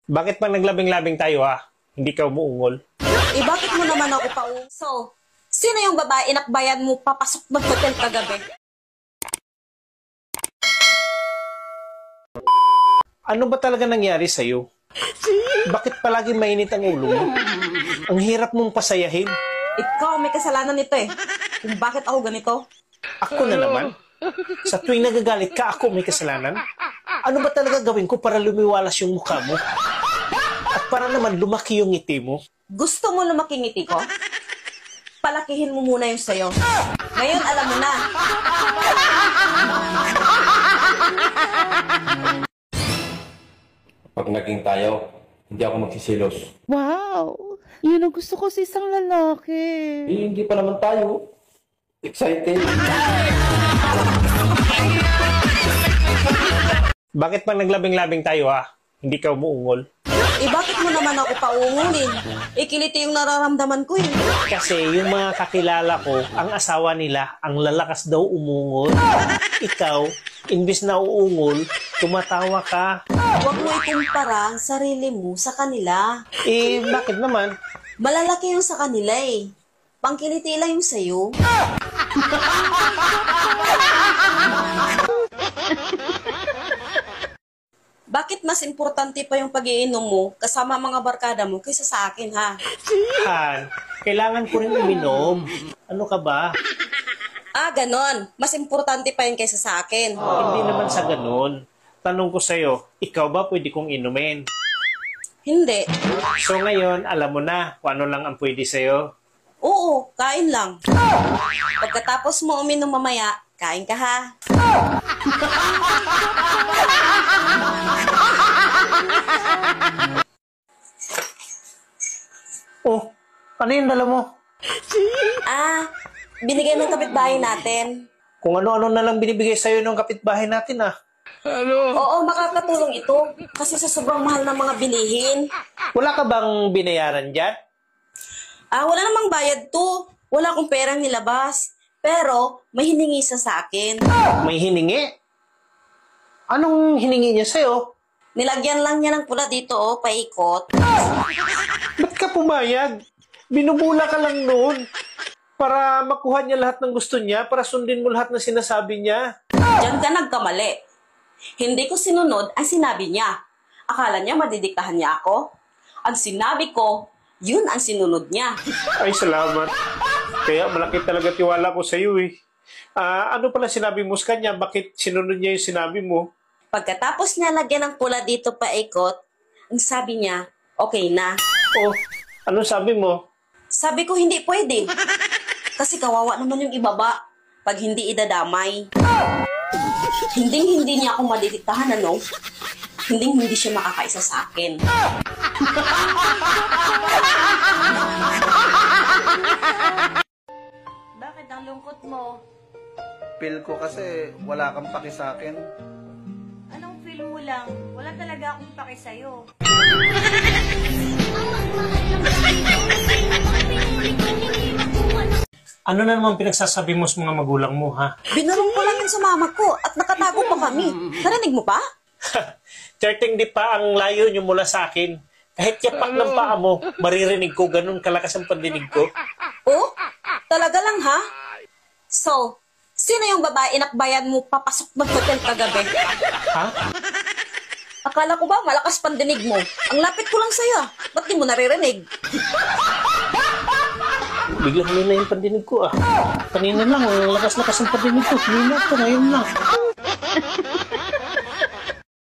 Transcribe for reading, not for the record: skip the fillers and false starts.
Bakit pag naglabing-labing tayo ha? Hindi ka umuungol? Bakit mo naman ako So, sino yung babae inakbayan mo papasok ng hotel kagabi? Ano ba talaga nangyari sa'yo? Bakit palagi mainit ang ulo mo? Ang hirap mong pasayahin. Ikaw may kasalanan nito eh. Kung bakit ako ganito? Ako na naman? Sa tuwing nagagalit ka, ako may kasalanan? Ano ba talaga gawin ko para lumiwalas yung mukha mo? At para naman lumaki yung ngiti mo? Gusto mo lumaki ngiti ko? Palakihin mo muna yung sayo. Ngayon, alam mo na. Pag naging tayo, hindi ako magsisilos. Wow! Yun ang gusto ko sa isang lalaki. Hindi pa naman tayo. Excited. Bakit pag naglabing-labing tayo ha? Hindi ka umuungol? Bakit mo naman ako paungulin? Kiliti yung nararamdaman ko eh. Kasi yung mga kakilala ko, ang asawa nila, ang lalakas daw umungol. Ikaw, imbis na uungol, tumatawa ka. Huwag mo ikumpara ang sarili mo sa kanila. Bakit naman? Malalaki yung sa kanila eh. Pangkiliti lang yung sayo. Bakit mas importante pa yung pag-iinom mo kasama mga barkada mo kaysa sa akin, ha? Han, kailangan ko rin uminom. Ano ka ba? Ganon. Mas importante pa yun kaysa sa akin. Hindi naman sa ganun. Tanong ko sa'yo, ikaw ba pwede kong inumin? Hindi. So ngayon, alam mo na kung ano lang ang pwede sa'yo? Oo, kain lang. Pagkatapos mo uminom mamaya, kain ka ha. Oh, ano yung dala mo? Binigay ng kapitbahay natin. Kung ano-ano na lang binibigay sa'yo ng kapitbahay natin ah. Oo, makakatulong ito. Kasi sa sobrang mahal ng mga bilihin. Wala ka bang binayaran dyan? Wala namang bayad to. Wala akong perang nilabas. Pero, may hiningi sa akin. May hiningi? Anong hiningi niya sa'yo? Nilagyan lang niya ng pula dito, paikot. Ba't ka pumayag? Binubula ka lang noon. Para makuha niya lahat ng gusto niya, para sundin mo lahat ng sinasabi niya. Diyan ka nagkamali. Hindi ko sinunod ang sinabi niya. Akala niya madidiktahan niya ako? Ang sinabi ko, yun ang sinunod niya. Ay, salamat. Kaya malaki talaga tiwala ko sa iyo eh. Ano pala sinabi mo sa kanya? Bakit sinunod niya yung sinabi mo? Pagkatapos niya lagyan ng pula dito paikot, ang sabi niya, okay na. Oh, anong sabi mo? Sabi ko, hindi pwede. Kasi kawawa naman yung ibaba pag hindi idadamay. Hindi niya ako madidiktahan, ano? Hindi siya makakaisa sa akin. Bakit ang lungkot mo? Feel ko kasi wala kang paki sa akin. Anong feel mo lang? Wala talaga akong paki sa'yo. Ano na naman pinagsasabi mo sa mga magulang mo, ha? Binarong ko lang yun sa mama ko at nakatago pa kami. Narinig mo pa? 13 di pa ang layo niyo mula sa akin. Kahit yapak ng paa mo, maririnig ko ganun kalakas ang pandinig ko. Oh? Talaga lang ha? So, sino yung babae inakbayan mo papasok ng hotel kagabi? Ha? Akala ko ba malakas pandinig mo? Ang lapit ko lang sa'yo. Ba't di mo naririnig? Biglang huli na yung pandinig ko ah. Kanina lang, lakas-lakas ang pandinig ko. Hindi na ito, ngayon lang.